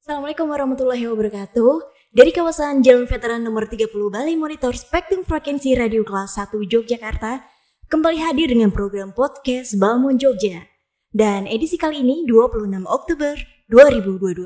Assalamualaikum warahmatullahi wabarakatuh. Dari kawasan Jalan Veteran nomor 30 Balai Monitor Spektrum Frekuensi Radio Kelas 1 Yogyakarta, kembali hadir dengan program podcast Balmon Jogja. Dan edisi kali ini 26 Oktober 2022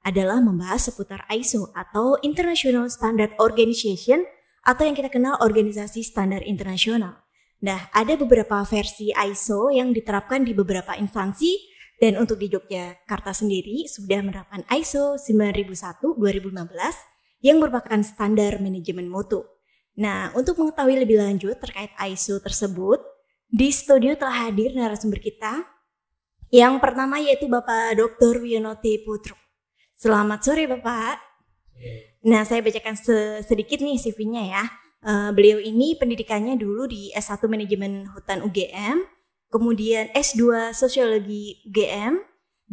adalah membahas seputar ISO atau International Standard Organization atau yang kita kenal organisasi standar internasional. Nah, ada beberapa versi ISO yang diterapkan di beberapa instansi. Dan untuk di Yogyakarta sendiri sudah menerapkan ISO 9001-2015 yang merupakan standar manajemen mutu. Nah, untuk mengetahui lebih lanjut terkait ISO tersebut, di studio telah hadir narasumber kita. Yang pertama yaitu Bapak Dr. Wiono T. Putro. Selamat sore Bapak. Nah, saya bacakan sedikit nih CV-nya ya. Beliau ini pendidikannya dulu di S1 Manajemen Hutan UGM, kemudian S2 Sosiologi UGM,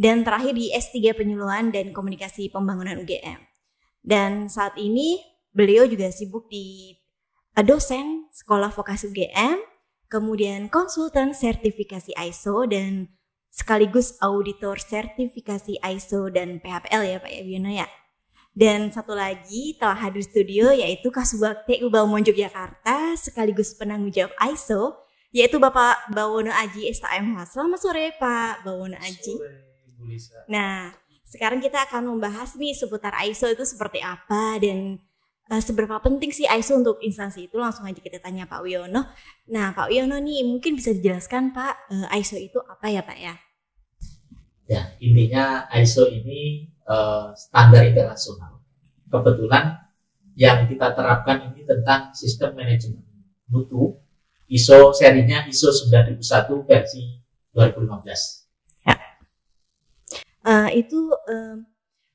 dan terakhir di S3 Penyuluhan dan Komunikasi Pembangunan UGM. Dan saat ini beliau juga sibuk di dosen Sekolah Vokasi UGM, kemudian konsultan sertifikasi ISO, dan sekaligus auditor sertifikasi ISO dan PHPL ya Pak Wiono ya. Dan satu lagi telah hadir studio yaitu Kasubag TU Balmon Yogyakarta, sekaligus penanggung jawab ISO, yaitu Bapak Bawono Aji STMH. Selamat sore Pak Bawono Aji. Nah, sekarang kita akan membahas nih seputar ISO itu seperti apa dan seberapa penting sih ISO untuk instansi itu. Langsung aja kita tanya Pak Wiono. Nah, Pak Wiono nih mungkin bisa dijelaskan Pak, ISO itu apa ya Pak ya? Ya, intinya ISO ini standar internasional. Kebetulan yang kita terapkan ini tentang sistem manajemen mutu. ISO serinya ISO 9001 versi 2015. Ya.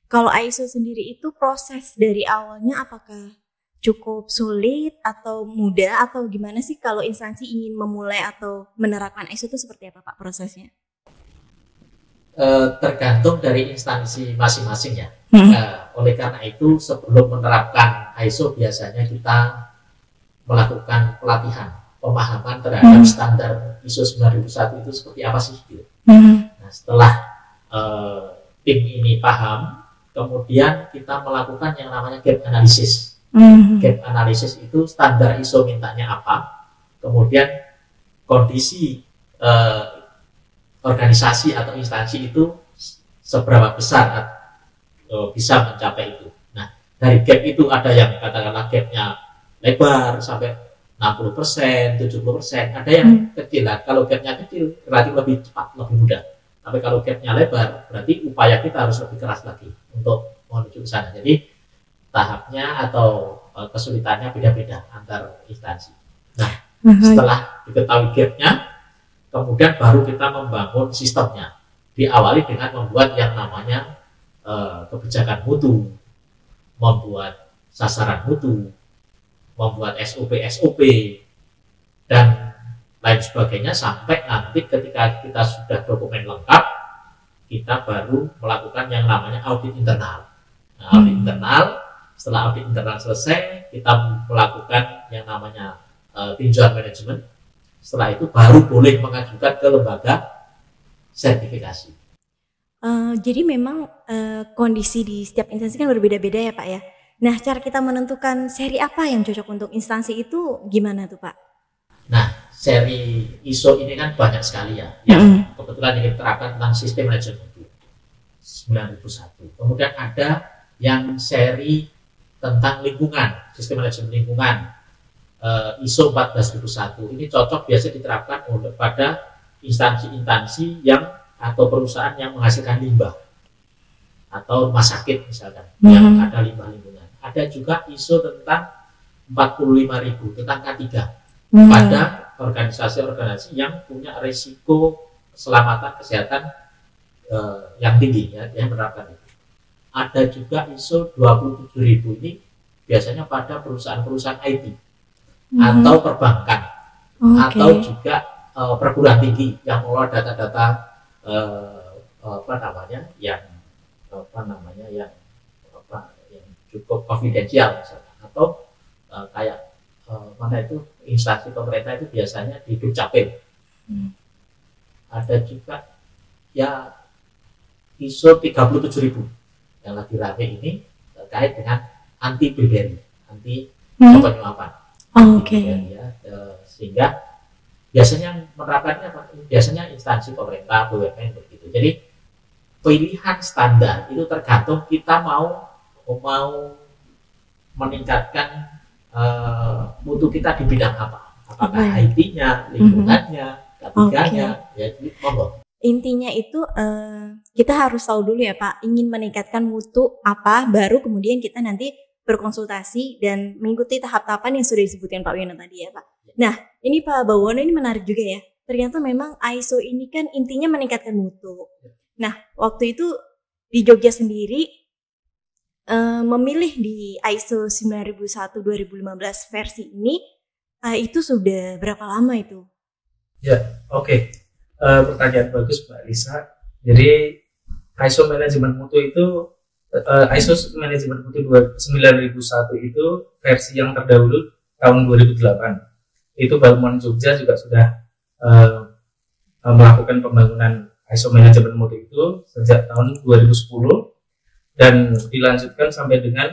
Kalau ISO sendiri itu proses dari awalnya apakah cukup sulit atau mudah atau gimana sih kalau instansi ingin memulai atau menerapkan ISO itu seperti apa Pak prosesnya? Tergantung dari instansi masing-masing ya. Oleh karena itu sebelum menerapkan ISO biasanya kita melakukan pelatihan pemahaman terhadap standar ISO 9001 itu seperti apa sih gitu. Nah, setelah tim ini paham, kemudian kita melakukan yang namanya gap analysis. Gap analysis itu standar ISO mintanya apa, kemudian kondisi organisasi atau instansi itu seberapa besar bisa mencapai itu. Nah, dari gap itu ada yang katakanlah gapnya lebar sampai 60%, 70%, ada yang kecil lah. Kalau gapnya kecil, relatif lebih cepat, lebih mudah. Tapi kalau gapnya lebar, berarti upaya kita harus lebih keras lagi untuk menuju ke sana. Jadi tahapnya atau kesulitannya beda-beda antar instansi. Nah, setelah diketahui gapnya, kemudian baru kita membangun sistemnya. Diawali dengan membuat yang namanya kebijakan mutu, membuat sasaran mutu, membuat SOP, dan lain sebagainya, sampai nanti ketika kita sudah dokumen lengkap, kita baru melakukan yang namanya audit internal. Nah, audit internal, setelah audit internal selesai, kita melakukan yang namanya tinjauan manajemen. Setelah itu baru boleh mengajukan ke lembaga sertifikasi. Jadi memang kondisi di setiap instansi kan berbeda-beda ya Pak ya. Nah, cara kita menentukan seri apa yang cocok untuk instansi itu gimana tuh Pak? Nah, seri ISO ini kan banyak sekali ya, yang kebetulan yang diterapkan tentang sistem manajemen mutu 9001. Kemudian ada yang seri tentang lingkungan, sistem manajemen lingkungan, ISO 14001. Ini cocok biasa diterapkan pada instansi-instansi yang atau perusahaan yang menghasilkan limbah atau rumah sakit misalkan yang ada limbah lingkungan. Ada juga ISO tentang 45.000 tentang K3 pada organisasi-organisasi yang punya risiko keselamatan kesehatan yang tinggi ya, yang menerapkan itu. Ada juga ISO 27.000 ini biasanya pada perusahaan-perusahaan IT atau perbankan atau juga perguruan tinggi yang mengelola data-data yang cukup konfidensial misalnya, atau kayak mana itu instansi pemerintah itu biasanya di Dukcapil. Ada juga ya ISO 37.000 yang lagi rame ini terkait dengan anti bribery, anti penyuapan. Oke. Ya, sehingga biasanya menerapkannya biasanya instansi pemerintah, BUMN begitu. Jadi pilihan standar itu tergantung kita mau meningkatkan mutu kita di bidang apa, apakah IT-nya, lingkungannya, ketiganya, ya monggo. Intinya itu kita harus tahu dulu ya Pak, ingin meningkatkan mutu apa, baru kemudian kita nanti berkonsultasi dan mengikuti tahap-tahapan yang sudah disebutkan Pak Wiono tadi ya Pak. Nah ini Pak Bawono ini menarik juga ya, ternyata memang ISO ini kan intinya meningkatkan mutu. Nah waktu itu di Jogja sendiri memilih di ISO 9001-2015 versi ini itu sudah berapa lama itu? Ya, oke. Pertanyaan bagus Mbak Lisa. Jadi ISO manajemen mutu itu ISO manajemen mutu 9001 itu versi yang terdahulu tahun 2008. Itu Balmon Jogja juga sudah melakukan pembangunan ISO manajemen mutu itu sejak tahun 2010 dan dilanjutkan sampai dengan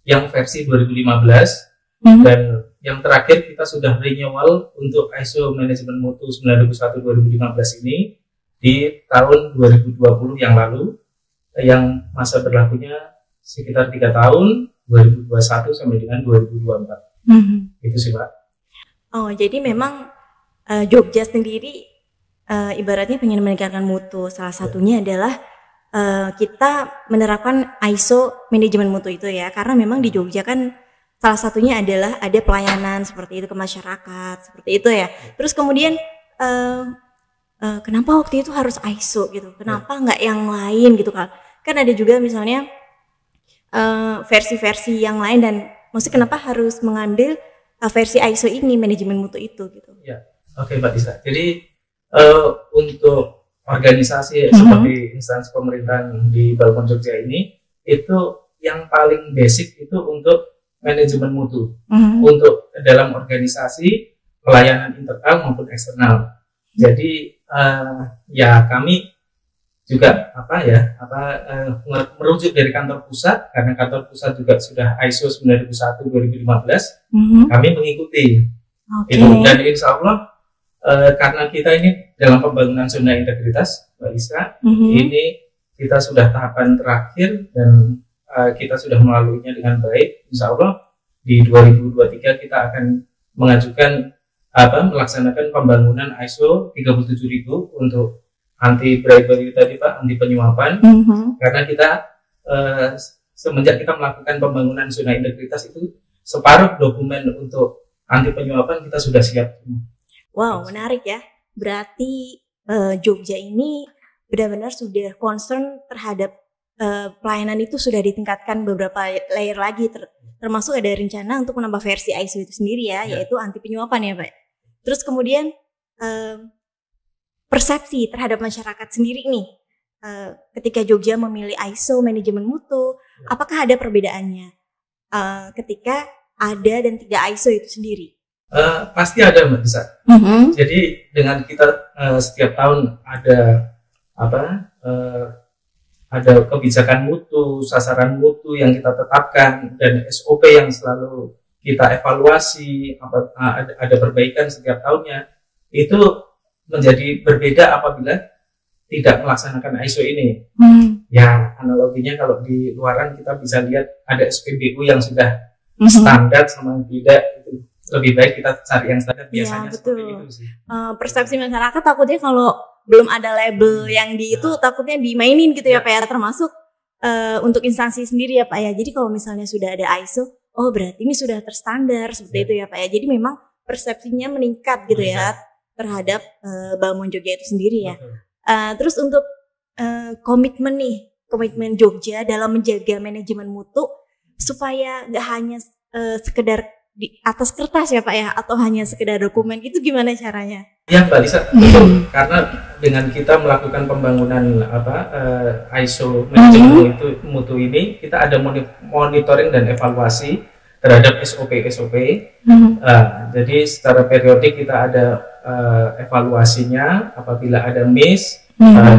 yang versi 2015 dan yang terakhir kita sudah renewal untuk ISO manajemen mutu 9001-2015 ini di tahun 2020 yang lalu, yang masa berlakunya sekitar 3 tahun, 2021 sampai dengan 2024. Itu sih Pak. Oh jadi memang Jogja sendiri ibaratnya pengen meningkatkan mutu, salah satunya adalah kita menerapkan ISO manajemen mutu itu ya, karena memang di Jogja kan salah satunya adalah ada pelayanan seperti itu ke masyarakat, seperti itu ya. Terus kemudian kenapa waktu itu harus ISO gitu? Kenapa nggak yang lain gitu kan? Kan ada juga misalnya versi-versi yang lain dan maksudnya kenapa harus mengambil versi ISO ini manajemen mutu itu gitu? Ya, oke Mbak Lisa. Jadi untuk organisasi seperti instansi pemerintahan di Balmon Jogja ini itu yang paling basic itu untuk manajemen mutu untuk dalam organisasi pelayanan internal maupun eksternal. Jadi ya kami juga merujuk dari kantor pusat karena kantor pusat juga sudah ISO 9001-2015 kami mengikuti itu dan insya Allah karena kita ini dalam pembangunan zona integritas Mbak Lisa ini kita sudah tahapan terakhir dan kita sudah melaluinya dengan baik. Insya Allah di 2023 kita akan mengajukan melaksanakan pembangunan ISO 37000 untuk anti bribery tadi Pak, anti penyuapan. Karena kita semenjak kita melakukan pembangunan zona integritas itu separuh dokumen untuk anti penyuapan kita sudah siap. Wow, menarik ya. Berarti Jogja ini benar-benar sudah concern terhadap pelayanan itu sudah ditingkatkan beberapa layer lagi, termasuk ada rencana untuk menambah versi ISO itu sendiri ya, yaitu anti penyuapan ya Pak. Terus kemudian persepsi terhadap masyarakat sendiri nih, ketika Jogja memilih ISO manajemen mutu, apakah ada perbedaannya ketika ada dan tidak ISO itu sendiri? Pasti ada Mbak Lisa. Jadi dengan kita setiap tahun ada ada kebijakan mutu, sasaran mutu yang kita tetapkan dan SOP yang selalu kita evaluasi, ada perbaikan setiap tahunnya. Itu menjadi berbeda apabila tidak melaksanakan ISO ini. Ya analoginya kalau di luaran kita bisa lihat ada SPBU yang sudah standar sama tidak, itu lebih baik kita cari yang standar biasanya ya, seperti itu sih. Persepsi masyarakat takutnya kalau belum ada label yang di itu takutnya dimainin gitu ya Pak ya, termasuk untuk instansi sendiri ya Pak ya. Jadi kalau misalnya sudah ada ISO, oh berarti ini sudah terstandar seperti itu ya Pak ya. Jadi memang persepsinya meningkat gitu ya terhadap Balmon Jogja itu sendiri ya. Terus untuk komitmen Jogja dalam menjaga manajemen mutu supaya nggak hanya sekedar di atas kertas ya Pak ya, atau hanya sekedar dokumen, itu gimana caranya? Ya Mbak Lisa, betul. Karena dengan kita melakukan pembangunan ISO manajemen mutu ini, kita ada monitoring dan evaluasi terhadap SOP. Jadi secara periodik kita ada evaluasinya. Apabila ada miss,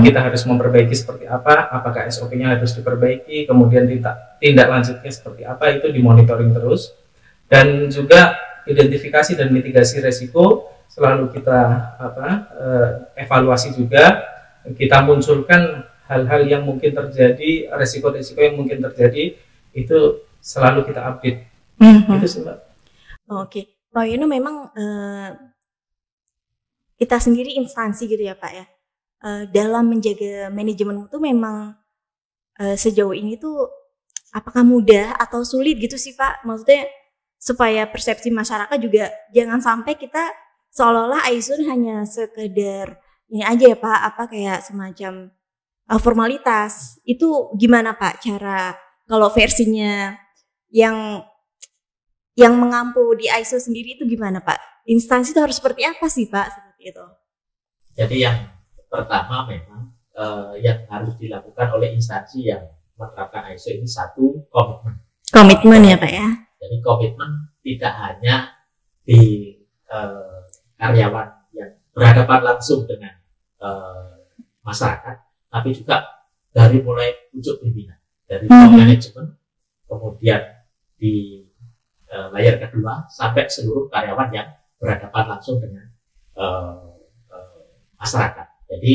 kita harus memperbaiki seperti apa, apakah SOP-nya harus diperbaiki, kemudian tindak lanjutnya seperti apa, itu dimonitoring terus. Dan juga identifikasi dan mitigasi resiko selalu kita evaluasi juga, kita munculkan hal-hal yang mungkin terjadi, resiko-resiko yang mungkin terjadi, itu selalu kita update. Itu sih, Mbak. Oke, Pak Yono memang kita sendiri instansi gitu ya Pak ya, dalam menjaga manajemen itu memang sejauh ini tuh apakah mudah atau sulit gitu sih Pak? Maksudnya supaya persepsi masyarakat juga jangan sampai kita seolah-olah Aisun hanya sekedar ini aja ya Pak, apa kayak semacam formalitas. Itu gimana Pak cara kalau versinya yang mengampu di ISO sendiri itu gimana Pak? Instansi itu harus seperti apa sih Pak? Seperti itu. Jadi yang pertama memang yang harus dilakukan oleh instansi yang menerapkan ISO ini satu, komitmen. Komitmen ya Pak ya. Jadi komitmen tidak hanya di karyawan yang berhadapan langsung dengan masyarakat, tapi juga dari mulai pucuk pimpinan, dari top manajemen, kemudian di layar kedua sampai seluruh karyawan yang berhadapan langsung dengan masyarakat. Jadi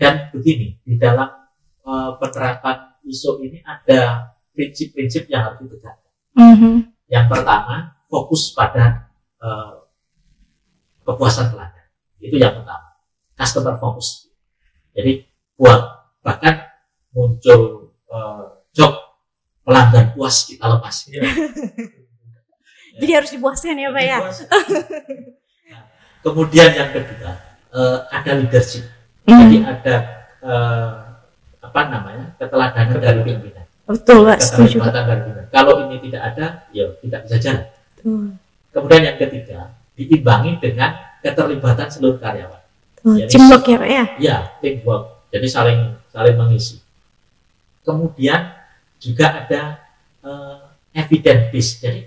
dan begini, di dalam penerapan ISO ini ada prinsip-prinsip yang harus ditegakkan. Yang pertama, fokus pada kepuasan pelanggan. Itu yang pertama, customer focus. Jadi bahkan muncul job pelanggan puas kita lepas. Jadi harus dipuaskan ya Pak ya. Nah, kemudian yang kedua, ada leadership. Jadi ada keteladanan dari pimpinan. Betul Pak, setuju. Kalau ini tidak ada, ya tidak bisa jalan. Kemudian yang ketiga, diimbangi dengan keterlibatan seluruh karyawan. Teamwork ya Pak ya? Ya, teamwork. Jadi saling mengisi. Kemudian juga ada evidence based. Jadi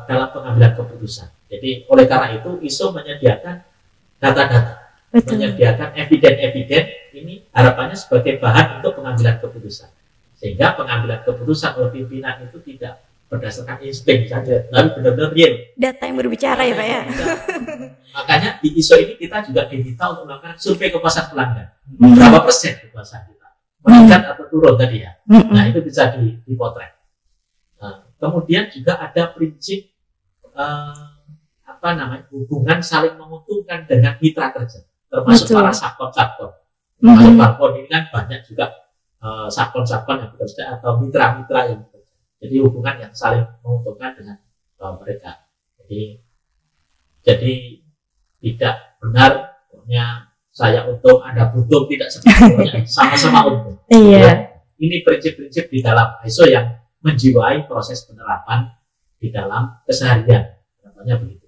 dalam pengambilan keputusan. Jadi oleh karena itu ISO menyediakan data-data, menyediakan evidence ini harapannya sebagai bahan untuk pengambilan keputusan. Sehingga pengambilan keputusan oleh pimpinan itu tidak berdasarkan insting saja, tapi benar-benar real. Data yang berbicara ya Pak ya. Makanya di ISO ini kita juga diminta untuk melakukan survei kepuasan pelanggan. Berapa persen kepuasan kita? Meningkat atau turun tadi ya. Nah itu bisa dipotret. Nah, kemudian juga ada prinsip hubungan saling menguntungkan dengan mitra kerja, termasuk para subkon. Termasuk subkon ini kan banyak juga subkon yang bekerja atau mitra-mitra yang bekerja. Jadi hubungan yang saling menguntungkan dengan mereka. Jadi tidak benar pokoknya saya untung, Anda untung, tidak seperti sama-sama untung. Iya. Ini prinsip-prinsip di dalam ISO yang menjiwai proses penerapan di dalam keseharian. Namanya begitu.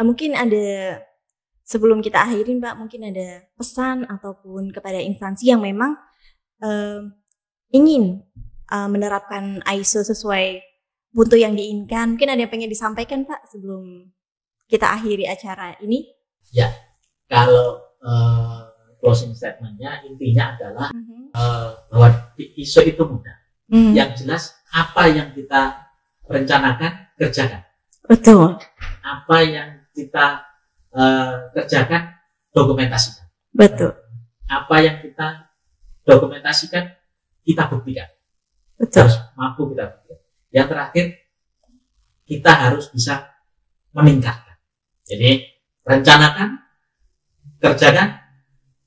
Mungkin ada, sebelum kita akhirin Pak, mungkin ada pesan ataupun kepada instansi yang memang ingin menerapkan ISO sesuai mutu yang diinginkan. Mungkin ada yang pengen disampaikan Pak sebelum kita akhiri acara ini? Ya, kalau closing statementnya intinya adalah bahwa di ISO itu mudah. Yang jelas apa yang kita rencanakan, kerjakan. Betul. Apa yang kita kerjakan, dokumentasikan. Betul. Apa yang kita dokumentasikan, kita buktikan. Betul. Harus mampu kita buktikan. Yang terakhir, kita harus bisa meningkatkan. Jadi rencanakan, kerjakan,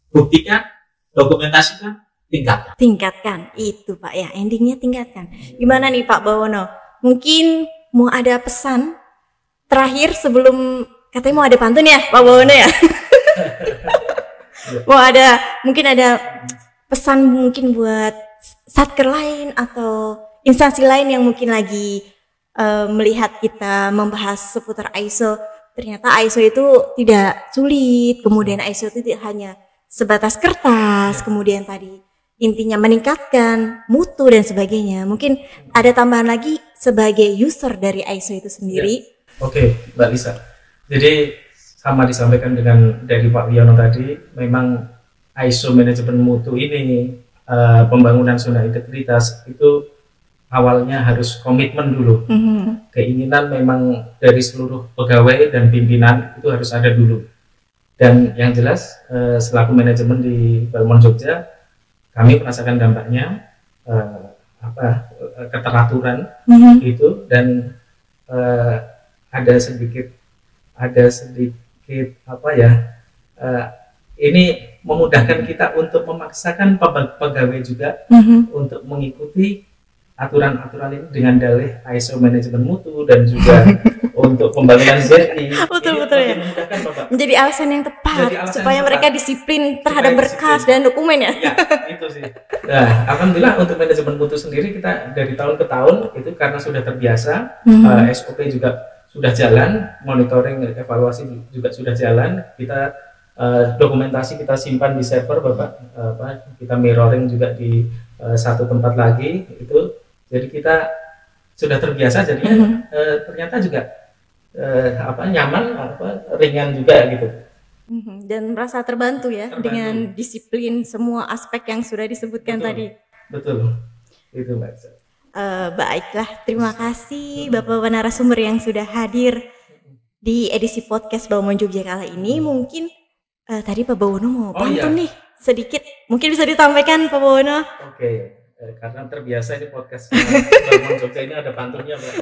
buktikan, dokumentasikan, tingkatkan. Tingkatkan, itu Pak ya, endingnya tingkatkan. Gimana nih Pak Bawono? Mungkin mau ada pesan terakhir sebelum, katanya mau ada pantun ya Pak Bawono ya? Mungkin ada pesan mungkin buat satker lain atau instansi lain yang mungkin lagi melihat kita membahas seputar ISO. Ternyata ISO itu tidak sulit, kemudian ISO itu tidak hanya sebatas kertas, kemudian tadi intinya meningkatkan mutu dan sebagainya. Mungkin ada tambahan lagi sebagai user dari ISO itu sendiri. Ya. Oke, Mbak Lisa. Jadi sama disampaikan dengan dari Pak Wiono tadi, memang ISO manajemen mutu ini pembangunan zona integritas itu awalnya harus komitmen dulu. Keinginan memang dari seluruh pegawai dan pimpinan itu harus ada dulu. Dan yang jelas selaku manajemen di Balmond Jogja, kami merasakan dampaknya keteraturan itu, dan ada sedikit ini memudahkan kita untuk memaksakan pegawai juga untuk mengikuti aturan-aturan ini dengan dalih ISO manajemen mutu dan juga untuk pembangunan ZI. Betul ya. Menjadi alasan yang tepat supaya mereka disiplin terhadap berkas dan dokumen ya. Ya, itu sih. Nah, alhamdulillah untuk manajemen mutu sendiri kita dari tahun ke tahun itu karena sudah terbiasa, SOP juga sudah jalan, monitoring evaluasi juga sudah jalan. Kita dokumentasi kita simpan di server, kita mirroring juga di satu tempat lagi itu. Jadi kita sudah terbiasa, jadinya ternyata juga nyaman, ringan juga gitu. Dan merasa terbantu ya dengan disiplin semua aspek yang sudah disebutkan tadi. Betul, itu Mbak. Baiklah, terima kasih Bapak narasumber yang sudah hadir di edisi podcast Balmond Jogja kali ini. Mungkin tadi Pak Bawono mau pantun nih sedikit, mungkin bisa ditampaikan Pak Bawono. Oke. Karena terbiasa di podcast Balmond Jogja ini ada pantunnya, Mbak.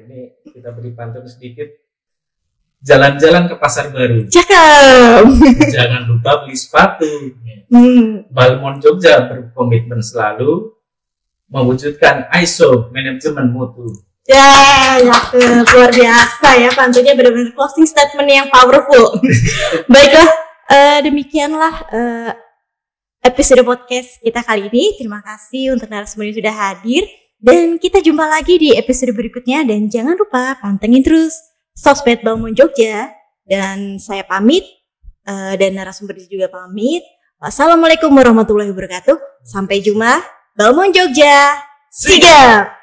Ini kita beri pantun sedikit. Jalan-jalan ke pasar baru. Cakep. Jangan lupa beli sepatu. Balmond Jogja berkomitmen selalu mewujudkan ISO manajemen mutu. Ya, luar biasa ya, pantunnya benar-benar closing statement yang powerful. Baiklah, demikianlah episode podcast kita kali ini. Terima kasih untuk narasumber yang sudah hadir, dan kita jumpa lagi di episode berikutnya. Dan jangan lupa pantengin terus sosmed Balmond Jogja. Dan saya pamit, dan narasumber juga pamit. Wassalamualaikum warahmatullahi wabarakatuh. Sampai jumpa. Balmond Jogja, sigap!